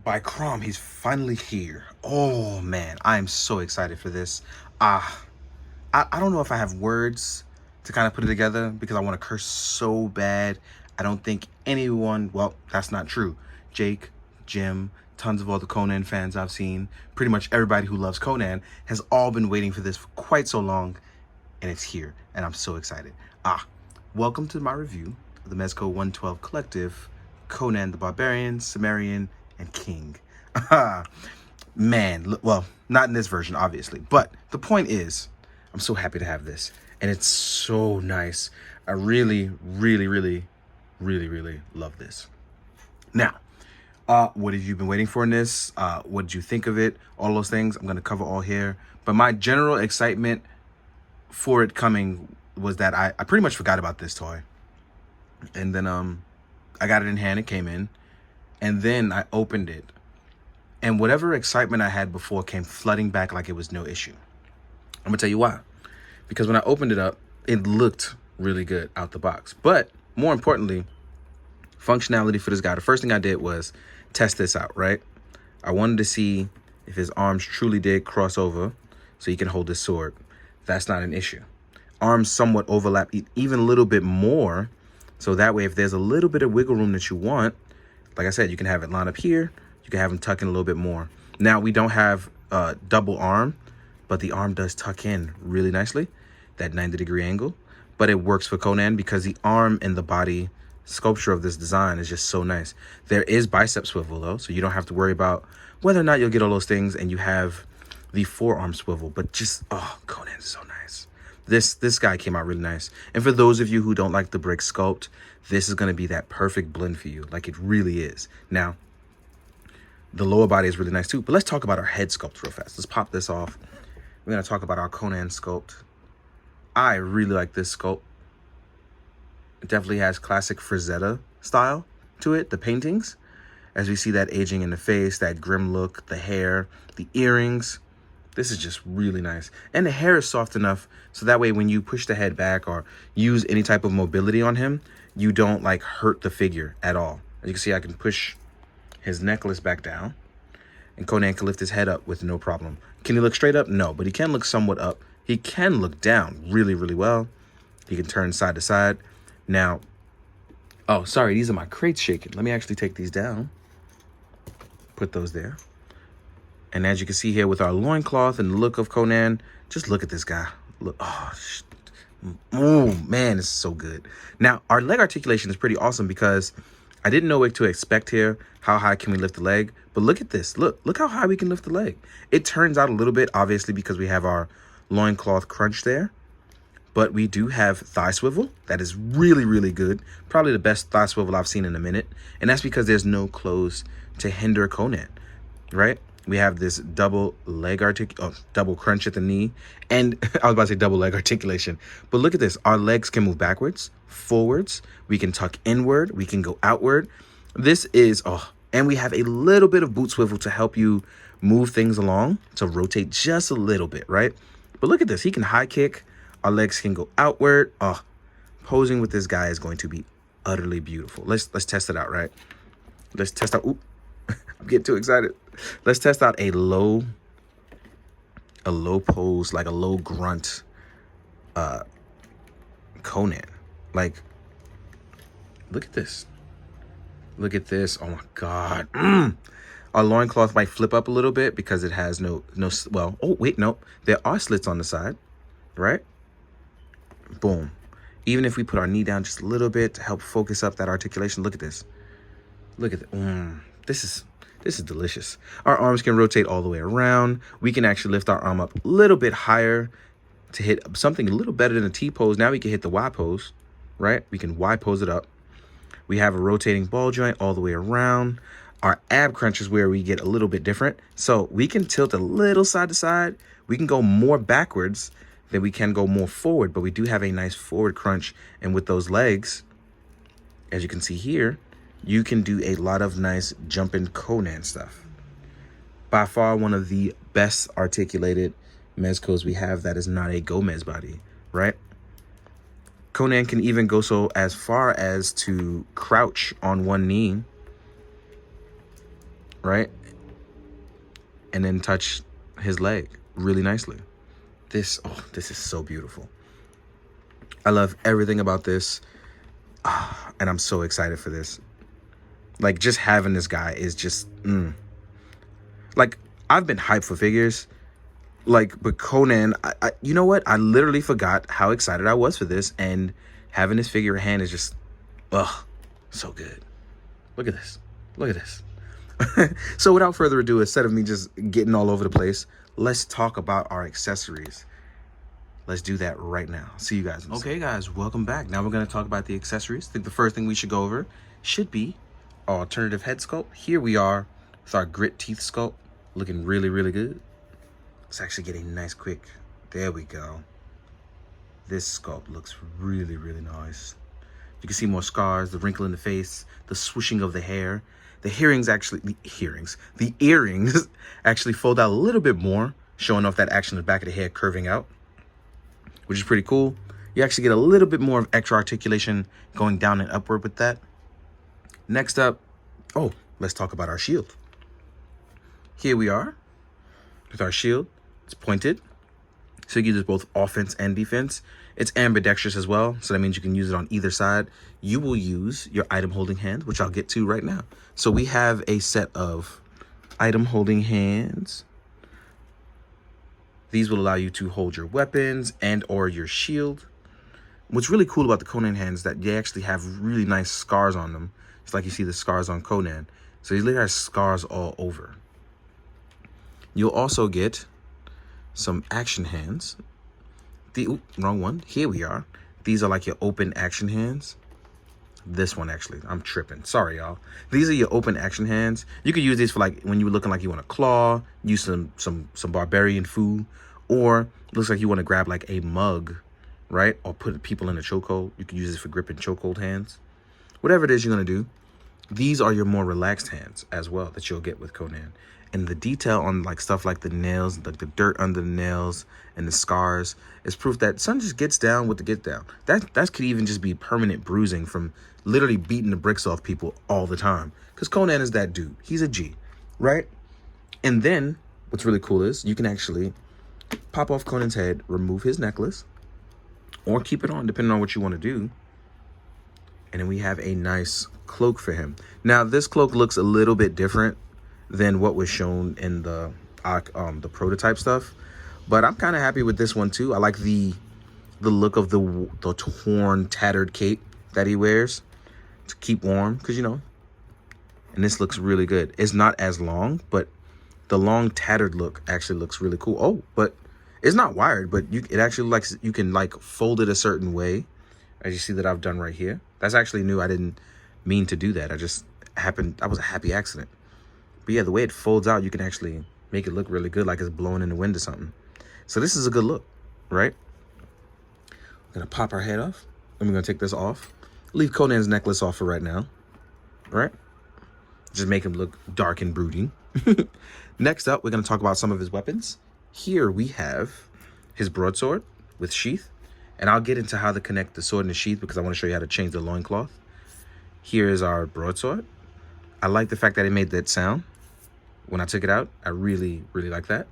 by Crom. He's finally here. Oh man, I am so excited for this. I don't know if I have words to kind of put it together because I want to curse so bad. I don't think anyone, well, that's not true. Jake, Jim, tons of other Conan fans I've seen, pretty much everybody who loves Conan has all been waiting for this for quite so long, and it's here, and I'm so excited. Welcome to my review of the Mezco 112 Collective, Conan the Barbarian, Cimmerian, and King. Man, well, not in this version, obviously, but the point is, I'm so happy to have this, and it's so nice. I really love this. Now, what have you been waiting for in this? What did you think of it? All those things I'm going to cover all here. But my general excitement for it coming was that I pretty much forgot about this toy. And then I got it in hand, it came in, and then I opened it. And whatever excitement I had before came flooding back like it was no issue. I'm gonna tell you why. Because when I opened it up, it looked really good out the box. But more importantly, functionality for this guy. The first thing I did was test this out, right? I wanted to see if his arms truly did cross over so he can hold his sword. That's not an issue. Arms somewhat overlap even a little bit more. So that way, if there's a little bit of wiggle room that you want, like I said, you can have it line up here. You can have him tuck in a little bit more. Now, we don't have double arm, but the arm does tuck in really nicely, that 90-degree angle. But it works for Conan because the arm and the body sculpture of this design is just so nice. There is bicep swivel, though, so you don't have to worry about whether or not you'll get all those things, and you have the forearm swivel. But just, oh, Conan is so nice. This guy came out really nice. And for those of you who don't like the brick sculpt, this is going to be that perfect blend for you. Like, it really is. Now, the lower body is really nice too. But let's talk about our head sculpt real fast. Let's pop this off. We're going to talk about our Conan sculpt. I really like this sculpt. It definitely has classic Frazetta style to it, the paintings. As we see that aging in the face, that grim look, the hair, the earrings. This is just really nice. And the hair is soft enough so that way when you push the head back or use any type of mobility on him, you don't like hurt the figure at all. As you can see, I can push his necklace back down and Conan can lift his head up with no problem. Can he look straight up? No, but he can look somewhat up. He can look down really well. He can turn side to side. Now, oh, sorry, these are my crates shaking. Let me actually take these down. Put those there. And as you can see here with our loincloth and the look of Conan, just look at this guy. Look, oh man, it's so good. Now, our leg articulation is pretty awesome because I didn't know what to expect here. How high can we lift the leg? But look at this. Look how high we can lift the leg. It turns out a little bit, obviously, because we have our loincloth crunch there. But we do have thigh swivel. That is really good. Probably the best thigh swivel I've seen in a minute. And that's because there's no clothes to hinder Conan, right? We have this double crunch at the knee. And I was about to say double leg articulation. But look at this. Our legs can move backwards, forwards. We can tuck inward. We can go outward. This is, and we have a little bit of boot swivel to help you move things along, to rotate just a little bit, right? But look at this. He can high kick. Our legs can go outward. Posing with this guy is going to be utterly beautiful. Let's test it out, right? Let's test out. Ooh, I'm getting too excited. Let's test out a low pose, like a low grunt Conan. Like, look at this. Look at this. Oh my God. Our loincloth might flip up a little bit because it has no, well, oh wait, no. There are slits on the side, right? Boom. Even if we put our knee down just a little bit to help focus up that articulation, look at this. Look at it. This is delicious. Our arms can rotate all the way around. We can actually lift our arm up a little bit higher to hit something a little better than a T pose. Now we can hit the Y pose, right? We can Y pose it up. We have a rotating ball joint all the way around. Our ab crunch is where we get a little bit different. So we can tilt a little side to side. We can go more backwards than we can go more forward, but we do have a nice forward crunch. And with those legs, as you can see here, you can do a lot of nice jumping Conan stuff. By far one of the best articulated Mezcos we have that is not a Gomez body, right? Conan can even go so as far as to crouch on one knee, right? and then touch his leg really nicely. This is so beautiful. I love everything about this. And I'm so excited for this. Like, just having this guy is just, like, I've been hyped for figures. Like, but Conan, you know what? I literally forgot how excited I was for this. And having this figure in hand is just, so good. Look at this. Look at this. So without further ado, instead of me just getting all over the place, let's talk about our accessories. Let's do that right now. See you guys in a second. Okay, guys, welcome back. Now we're going to talk about the accessories. I think the first thing we should go over should be our alternative head sculpt. Here we are with our grit teeth sculpt, looking really, really good. Let's actually get a nice quick. There we go. This sculpt looks really, really nice. You can see more scars, the wrinkle in the face, the swooshing of the hair. The earrings actually fold out a little bit more, showing off that action in the back of the head curving out, which is pretty cool. You actually get a little bit more of extra articulation going down and upward with that. Next up, let's talk about our shield. Here we are with our shield. It's pointed, so you can use both offense and defense. It's ambidextrous as well, so that means you can use it on either side. You will use your item holding hand, which I'll get to right now. So we have a set of item holding hands. These will allow you to hold your weapons and or your shield. What's really cool about the Conan hands is that they actually have really nice scars on them. It's like you see the scars on Conan. So he literally has scars all over. You'll also get some action hands. Wrong one. Here we are. These are like your open action hands. This one, actually, I'm tripping. Sorry, y'all. These are your open action hands. You could use these for like when you're looking like you want to claw, use some barbarian food, or it looks like you want to grab like a mug, right? Or put people in a chokehold. You can use this for gripping chokehold hands. Whatever it is you're gonna do, these are your more relaxed hands as well that you'll get with Conan. And the detail on like stuff like the nails, like the dirt under the nails and the scars is proof that son just gets down with the get down. That could even just be permanent bruising from literally beating the bricks off people all the time. Because Conan is that dude. He's a G, right? And then what's really cool is you can actually pop off Conan's head, remove his necklace, or keep it on depending on what you want to do. And then we have a nice cloak for him. Now this cloak looks a little bit different than what was shown in the prototype stuff, but I'm kind of happy with this one too. I like the look of the torn, tattered cape that he wears to keep warm, because and this looks really good. It's not as long, but the long tattered look actually looks really cool. But it's not wired, but it actually you can like fold it a certain way, as you see that I've done right here. That's actually new. I didn't mean to do that. That was a happy accident. But yeah, the way it folds out, you can actually make it look really good, like it's blowing in the wind or something. So this is a good look, right? We're gonna pop our head off, and we're gonna take this off. Leave Conan's necklace off for right now, right? Just make him look dark and brooding. Next up, we're gonna talk about some of his weapons. Here we have his broadsword with sheath, and I'll get into how to connect the sword and the sheath because I want to show you how to change the loincloth. Here is our broadsword. I like the fact that it made that sound when I took it out. I really, really like that.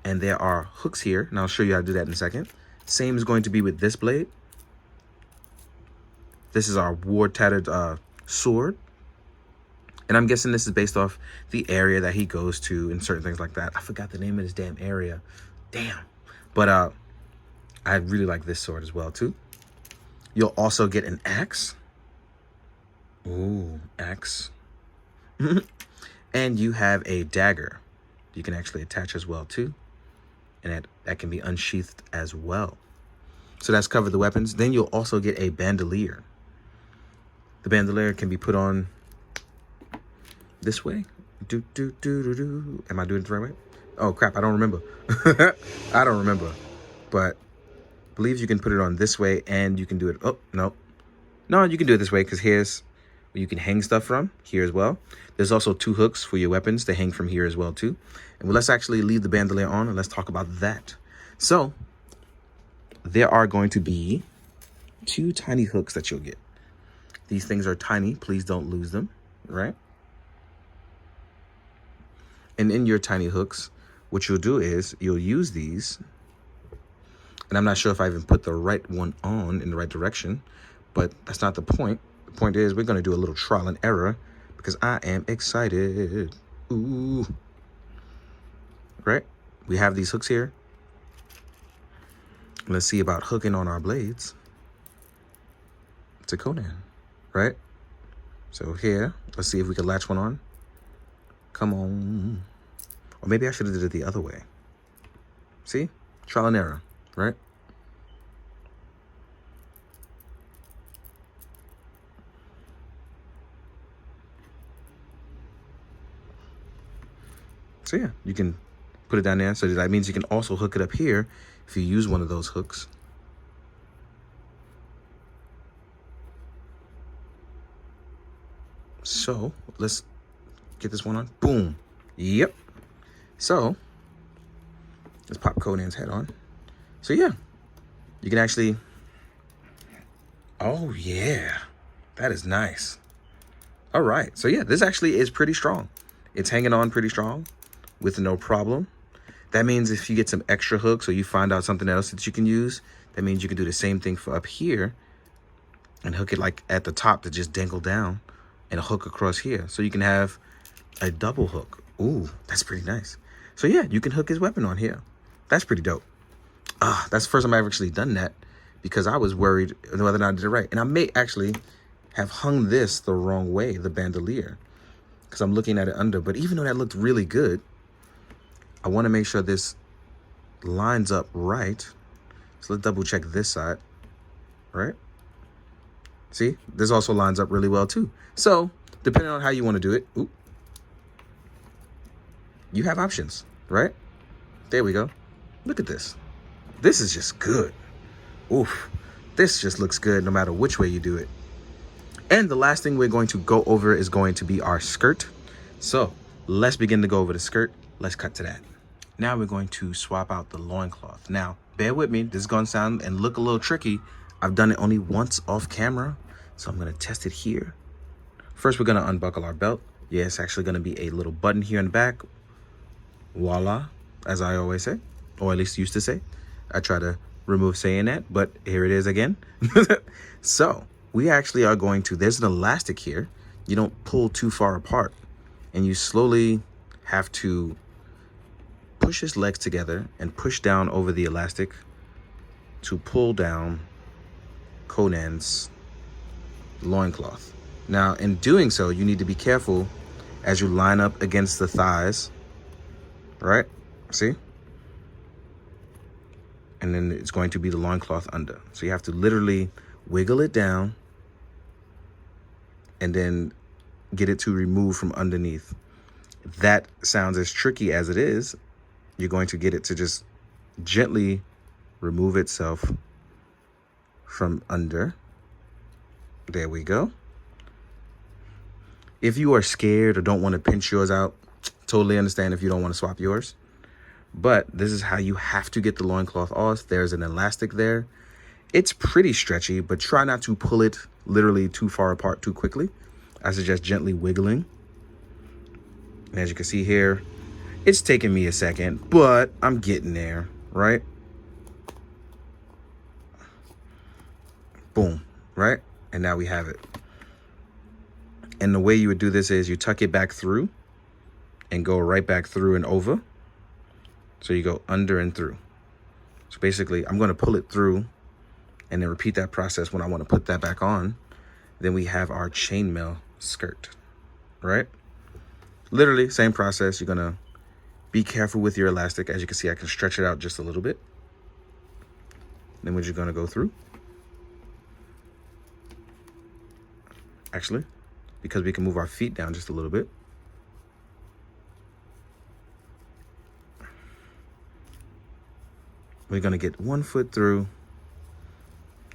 And there are hooks here, and I'll show you how to do that in a second. Same is going to be with this blade. This is our war-tattered sword. And I'm guessing this is based off the area that he goes to and certain things like that. I forgot the name of this damn area. Damn. But I really like this sword as well, too. You'll also get an axe. Ooh, axe. And you have a dagger you can actually attach as well too, and that can be unsheathed as well. So that's covered the weapons. Then you'll also get a bandolier. The bandolier can be put on this way. Am I doing it the right way? Oh crap, I don't remember. I don't remember, but I believe you can put it on this way, and you can do it. Oh no, you can do it this way because here's where you can hang stuff from here as well. There's also 2 hooks for your weapons to hang from here as well too. And let's actually leave the bandolier on and let's talk about that. So there are going to be 2 tiny hooks that you'll get. These things are tiny. Please don't lose them, right? And in your tiny hooks, what you'll do is you'll use these. And I'm not sure if I even put the right one on in the right direction, but that's not the point. The point is we're going to do a little trial and error because I am excited. Ooh. Right? We have these hooks here. Let's see about hooking on our blades to Conan, right? So here, let's see if we can latch one on. Come on. Or maybe I should have did it the other way. See? Trial and error, right? So yeah, you can put it down there. So that means you can also hook it up here if you use one of those hooks. So let's get this one on. Boom. Yep. So let's pop Conan's head on. So yeah, you can actually, oh yeah, that is nice. All right, so yeah, this actually is pretty strong. It's hanging on pretty strong with no problem. That means if you get some extra hooks or you find out something else that you can use, that means you can do the same thing for up here and hook it like at the top to just dangle down and a hook across here. So you can have a double hook. Ooh, that's pretty nice. So yeah, you can hook his weapon on here. That's pretty dope. That's the first time I've actually done that because I was worried whether or not I did it right. And I may actually have hung this the wrong way, the bandolier, because I'm looking at it under. But even though that looked really good, I want to make sure this lines up right. So let's double check this side, right? See, this also lines up really well too. So depending on how you want to do it, you have options, right? There we go. Look at this. This is just good. Oof. This just looks good no matter which way you do it. And the last thing we're going to go over is going to be our skirt. So let's begin to go over the skirt. Let's cut to that. Now we're going to swap out the loincloth. Now, bear with me. This is going to sound and look a little tricky. I've done it only once off camera, so I'm going to test it here. First, we're going to unbuckle our belt. Yeah, it's actually going to be a little button here in the back. Voila, as I always say, or at least used to say. I try to remove saying that, but here it is again. So we actually are going to, there's an elastic here. You don't pull too far apart, and you slowly have to push his legs together and push down over the elastic to pull down Conan's loincloth. Now, in doing so, you need to be careful as you line up against the thighs, right? See? And then it's going to be the loincloth under. So you have to literally wiggle it down and then get it to remove from underneath. If that sounds as tricky as it is, you're going to get it to just gently remove itself from under. There we go. If you are scared or don't want to pinch yours out, totally understand if you don't want to swap yours. But this is how you have to get the loincloth off. There's an elastic there. It's pretty stretchy, but try not to pull it literally too far apart too quickly. I suggest gently wiggling. And as you can see here, it's taking me a second, but I'm getting there, right? Boom, right? And now we have it. And the way you would do this is you tuck it back through and go right back through and over. So you go under and through. So basically, I'm going to pull it through and then repeat that process when I want to put that back on. Then we have our chainmail skirt, right? Literally, same process. You're going to be careful with your elastic. As you can see, I can stretch it out just a little bit. Then we're just going to go through. Actually, because we can move our feet down just a little bit. We're going to get one foot through,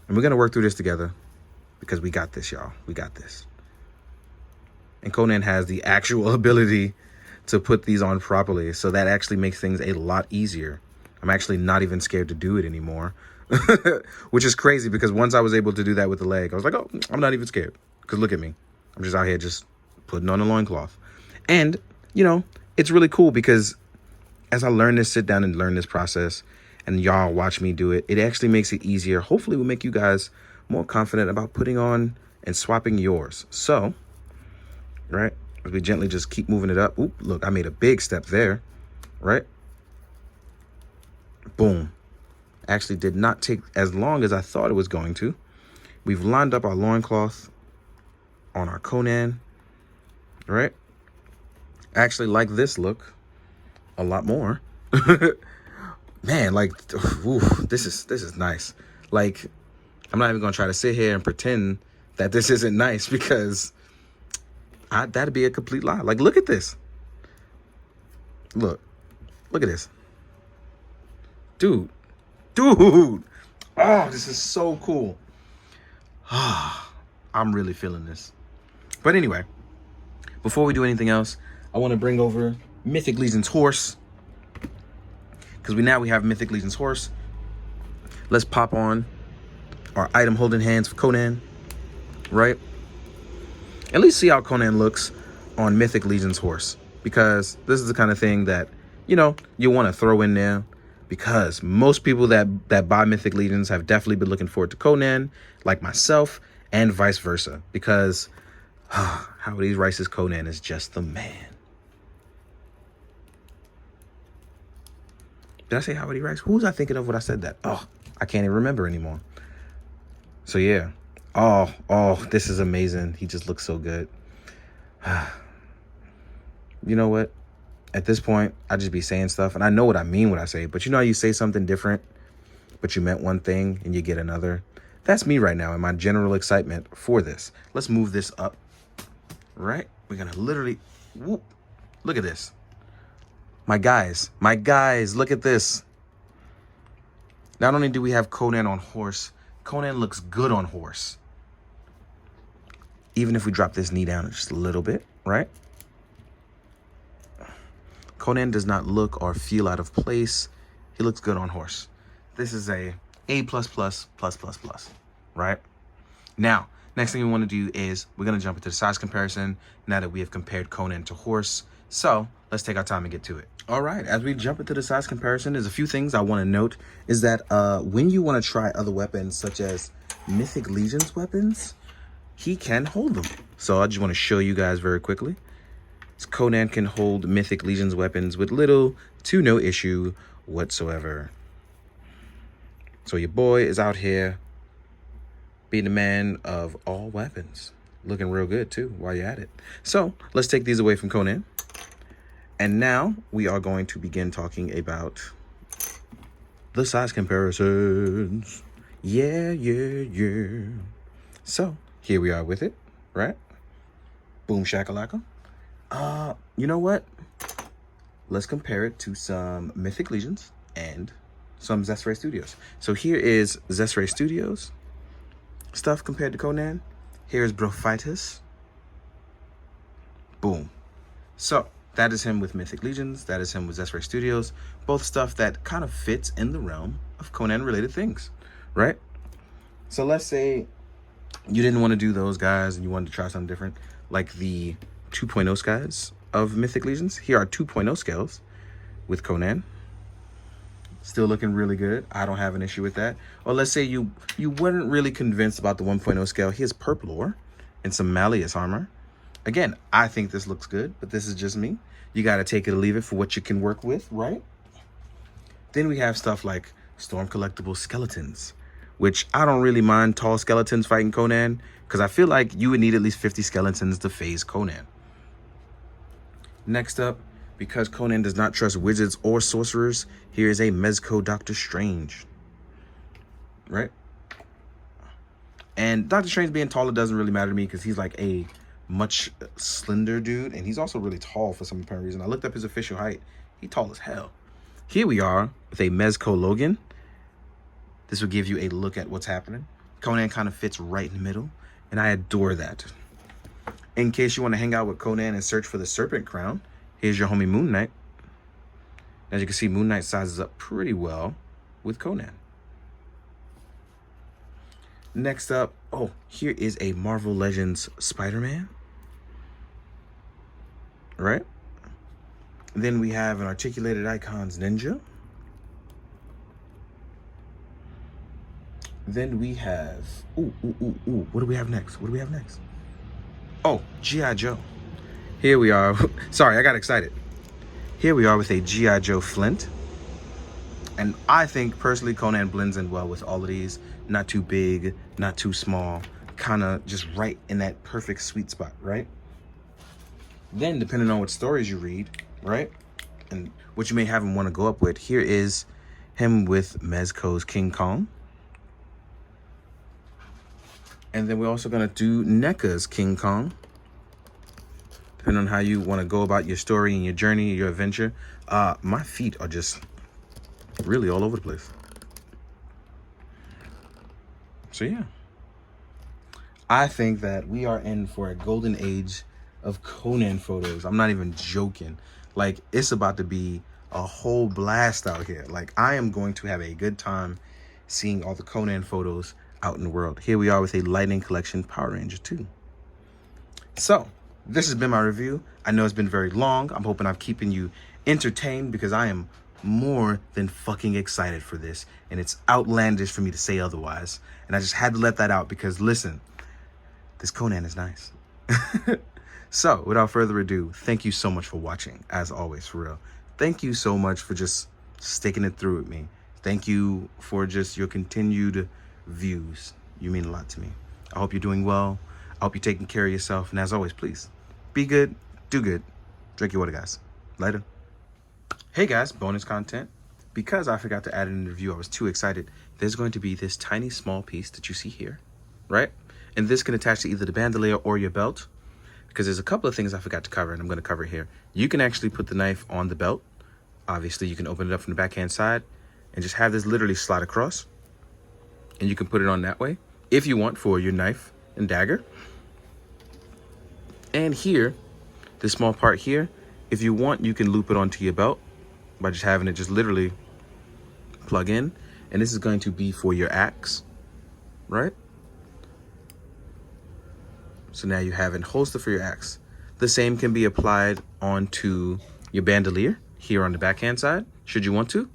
and we're going to work through this together because we got this, y'all. We got this. And Conan has the actual ability to put these on properly, so that actually makes things a lot easier. I'm actually not even scared to do it anymore, which is crazy because once I was able to do that with the leg, I was like, oh, I'm not even scared because look at me. I'm just out here just putting on a loincloth. And, you know, it's really cool because as I learn this, sit down and learn this process, and y'all watch me do it, it actually makes it easier. Hopefully will make you guys more confident about putting on and swapping yours. So, right, as we gently just keep moving it up. Oop, look, I made a big step there, right? Boom. Actually did not take as long as I thought it was going to. We've lined up our loincloth on our Conan, right? I actually like this look a lot more. Man, like, ooh, this is nice. Like, I'm not even gonna try to sit here and pretend that this isn't nice because that'd be a complete lie. Like, look at this. Look at this. Dude. Oh, this is so cool. I'm really feeling this. But anyway, before we do anything else, I want to bring over Mythic Legion's horse. Because we have Mythic Legion's horse. Let's pop on our item holding hands for Conan, right? At least see how Conan looks on Mythic Legion's horse. Because this is the kind of thing that, you know, you want to throw in there. Because most people that buy Mythic Legions have definitely been looking forward to Conan, like myself, and vice versa. Because Howdy Rice's Conan is just the man. Did I say Howdy Rice? Who was I thinking of when I said that? Oh, I can't even remember anymore. So yeah. Oh, this is amazing. He just looks so good. You know what? At this point, I just be saying stuff, and I know what I mean when I say it, but you know how you say something different, but you meant one thing and you get another? That's me right now in my general excitement for this. Let's move this up, right? We're gonna literally, whoop, look at this. My guys, look at this. Not only do we have Conan on horse, Conan looks good on horse. Even if we drop this knee down just a little bit, right? Conan does not look or feel out of place. He looks good on horse. This is a A+++++, right? Now, next thing we want to do is we're going to jump into the size comparison now that we have compared Conan to horse. So let's take our time and get to it. All right, as we jump into the size comparison, there's a few things I want to note is that when you want to try other weapons such as Mythic Legion's weapons, he can hold them. So I just want to show you guys very quickly. Conan can hold Mythic Legion's weapons with little to no issue whatsoever. So your boy is out here being the man of all weapons. Looking real good too while you're at it. So let's take these away from Conan. And now we are going to begin talking about the size comparisons. Yeah. So here we are with it, right? Boom shakalaka. You know what? Let's compare it to some Mythic Legions and some Zesray Studios. So here is Zesray Studios stuff compared to Conan. Here's Brophytus. Boom. So that is him with Mythic Legions. That is him with Zesray Studios. Both stuff that kind of fits in the realm of Conan related things, right? So let's say you didn't want to do those guys and you wanted to try something different, like the 2.0 skies of Mythic Legions. Here are 2.0 scales with Conan. Still looking really good. I don't have an issue with that. Or let's say you weren't really convinced about the 1.0 scale. Here's Purple Ore and some Malleus armor. Again, I think this looks good, but this is just me. You got to take it or leave it for what you can work with, right? Then we have stuff like Storm Collectible Skeletons, which I don't really mind tall skeletons fighting Conan, because I feel like you would need at least 50 skeletons to phase Conan. Next up, because Conan does not trust wizards or sorcerers, here is a Mezco Doctor Strange, right? And Doctor Strange being taller doesn't really matter to me because he's like a much slender dude, and he's also really tall for some apparent reason. I looked up his official height. He's tall as hell. Here we are with a Mezco Logan. This will give you a look at what's happening. Conan kind of fits right in the middle, and I adore that. In case you want to hang out with Conan and search for the Serpent Crown, here's your homie Moon Knight. As you can see, Moon Knight sizes up pretty well with Conan. Next up, oh, here is a Marvel Legends Spider-Man. Right? Then we have an Articulated Icons Ninja. Then we have, what do we have next? What do we have next? Oh, G.I. Joe. Here we are. Sorry, I got excited. Here we are with a G.I. Joe Flint. And I think, personally, Conan blends in well with all of these. Not too big, not too small. Kind of just right in that perfect sweet spot, right? Then, depending on what stories you read, right? And what you may have him want to go up with, here is him with Mezco's King Kong. And then we're also going to do NECA's King Kong. Depending on how you want to go about your story and your journey, your adventure. My feet are just really all over the place. So yeah. I think that we are in for a golden age of Conan photos. I'm not even joking. Like, it's about to be a whole blast out here. Like, I am going to have a good time seeing all the Conan photos out in the world. Here we are with a Lightning Collection Power Ranger 2. So, this has been my review. I know it's been very long. I'm hoping I'm keeping you entertained because I am more than fucking excited for this. And it's outlandish for me to say otherwise. And I just had to let that out because, listen, this Conan is nice. So, without further ado, thank you so much for watching, as always, for real. Thank you so much for just sticking it through with me. Thank you for just your continued views. You mean a lot to me. I hope you're doing well. I hope you're taking care of yourself. And as always, please, be good, do good. Drink your water, guys. Later. Hey, guys, bonus content. Because I forgot to add it in the review, I was too excited. There's going to be this tiny small piece that you see here, right? And this can attach to either the bandolier or your belt. Because there's a couple of things I forgot to cover, and I'm going to cover here. You can actually put the knife on the belt. Obviously, you can open it up from the backhand side and just have this literally slide across. And you can put it on that way if you want for your knife and dagger. And here, this small part here, if you want, you can loop it onto your belt by just having it just literally plug in. And this is going to be for your axe, right? So now you have a holster for your axe. The same can be applied onto your bandolier here on the backhand side, should you want to.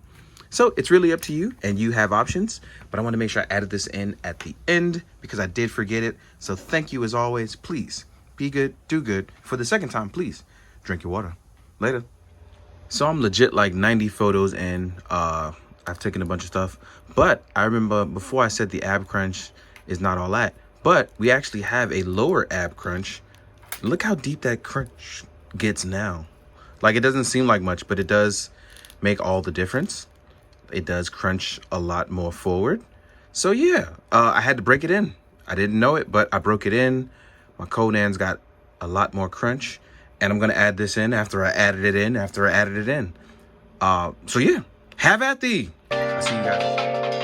So it's really up to you, and you have options. But I want to make sure I added this in at the end because I did forget it. So thank you as always. Please be good, do good. For the second time, please drink your water. Later. So I'm legit like 90 photos in. I've taken a bunch of stuff. But I remember before I said the ab crunch is not all that. But we actually have a lower ab crunch. Look how deep that crunch gets now. Like, it doesn't seem like much, but it does make all the difference. It does crunch a lot more forward. So yeah, I had to break it in. I didn't know it, but I broke it in. My Conan's got a lot more crunch. And I'm going to add this in after I added it in, So yeah, have at thee. I'll see you guys.